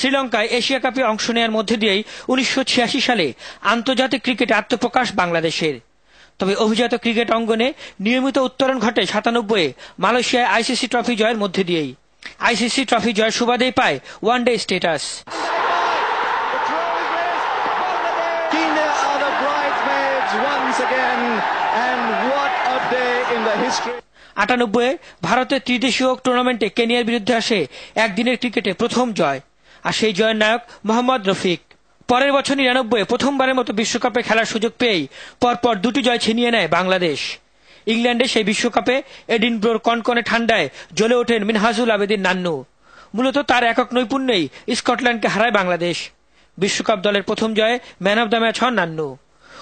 শ্রীলঙ্কায় এশিয়া কাপে অংশ নেওয়ার মধ্যে দিয়েই 1986 সালে আন্তর্জাতিক ক্রিকেটে আত্মপ্রকাশ বাংলাদেশের। তবে অভিজাত ক্রিকেট অঙ্গনে নিয়মিত উত্তরণ ঘটে 97-এ মালয়েশিয়ায় আইসিসি ট্রফি জয়ের মধ্যে দিয়েই। আইসিসি ট্রফি জয়ের সুবাদেই পায় ওয়ানডে স্ট্যাটাস। 98-এ ভারতের ত্রিদেশীয় টুর্নামেন্টে কেনিয়ার বিরুদ্ধে আসে একদিনের ক্রিকেটে প্রথম জয়, আর সেই জয়ের নায়ক মোহাম্মদ রফিক। পরের বছর 99-এ প্রথমবারের মতো বিশ্বকাপে খেলার সুযোগ পেয়েই পরপর দুটি জয় ছিনিয়ে নেয় বাংলাদেশ। ইংল্যান্ডে সেই বিশ্বকাপে এডিনব্রোর কনকনে ঠান্ডায় জ্বলে ওঠেন মিনহাজুল আবেদিন নান্নু। মূলত তার একক নৈপুণ্যেই স্কটল্যান্ডকে হারায় বাংলাদেশ। বিশ্বকাপ দলের প্রথম জয়ে ম্যান অব দ্য ম্যাচ হন নান্নু।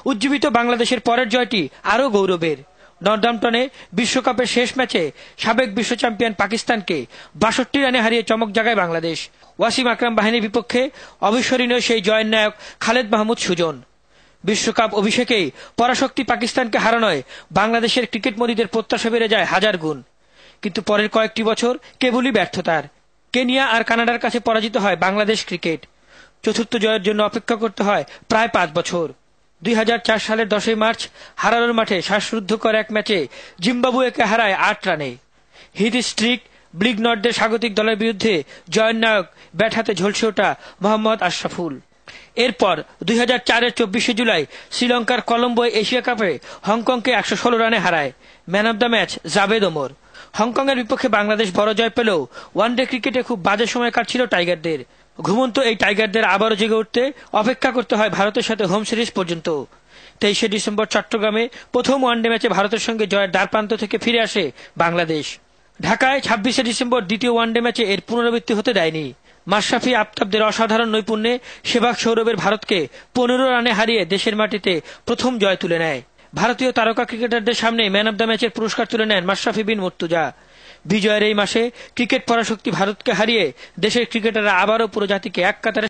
উজ্জীবিত বাংলাদেশের পরের জয়টি আরও গৌরবের। নর্দাম্পটনে বিশ্বকাপের শেষ ম্যাচে সাবেক বিশ্ব চ্যাম্পিয়ন পাকিস্তানকে 62 রানে হারিয়ে চমক জাগায় বাংলাদেশ। ওয়াসিম আকরাম বাহিনীর বিপক্ষে অবিস্মরণীয় সেই জয়ের নায়ক খালেদ মাহমুদ সুজন। বিশ্বকাপ অভিষেকেই পরাশক্তি পাকিস্তানকে হারানোয় বাংলাদেশের ক্রিকেট মনিদের প্রত্যাশা বেড়ে যায় হাজার গুণ। কিন্তু পরের কয়েকটি বছর কেবলই ব্যর্থতার। কেনিয়া আর কানাডার কাছে পরাজিত হয় বাংলাদেশ ক্রিকেট। চতুর্থ জয়ের জন্য অপেক্ষা করতে হয় প্রায় 5 বছর। 2004 সালের 10 মার্চ হারানোর মাঠে শ্বাসরুদ্ধকর এক ম্যাচে জিম্বাবুয়েকে হারায় 8 রানে। হিট স্ট্রিক ব্লিগনটদের স্বাগতিক দলের বিরুদ্ধে জয়ের নায়ক ব্যাট হাতে ঝলসে ওঠা মোহাম্মদ আশরাফুল। এরপর 2004-এর 24শে জুলাই শ্রীলঙ্কার কলম্বোয় এশিয়া কাপে হংকংকে 116 রানে হারায় man of the match Javed Omar. হংকংয়ের বিপক্ষে বাংলাদেশ বড় জয় পেলেও ওয়ানডে ক্রিকেটে খুব বাজে সময় কাটছিল টাইগারদের। ঘুমন্ত এই টাইগারদের আবারও জেগে উঠতে অপেক্ষা করতে হয় ভারতের সাথে হোম সিরিজ পর্যন্ত। 23শে ডিসেম্বর চট্টগ্রামে প্রথম ওয়ানডে ম্যাচে ভারতের সঙ্গে জয়ের দ্বারপ্রান্ত থেকে ফিরে আসে বাংলাদেশ। ঢাকায় 26শে ডিসেম্বর দ্বিতীয় ওয়ানডে ম্যাচে এর পুনরাবৃত্তি হতে দেয়নি। মাশরাফি আফতাবদের অসাধারণ নৈপুণ্যে সেবাগ সৌরভের ভারতকে 15 রানে হারিয়ে দেশের মাটিতে প্রথম জয় তুলে নেয়। ভারতীয় তারকা ক্রিকেটারদের সামনে ম্যান অব দ্য ম্যাচের পুরস্কার তুলে নেন মাশরাফি বিন মুর্তজা। বিজয়ের এই মাসে ক্রিকেট পরাশক্তি ভারতকে হারিয়ে দেশের ক্রিকেটাররা আবারও পুরো জাতিকে এক কাতারে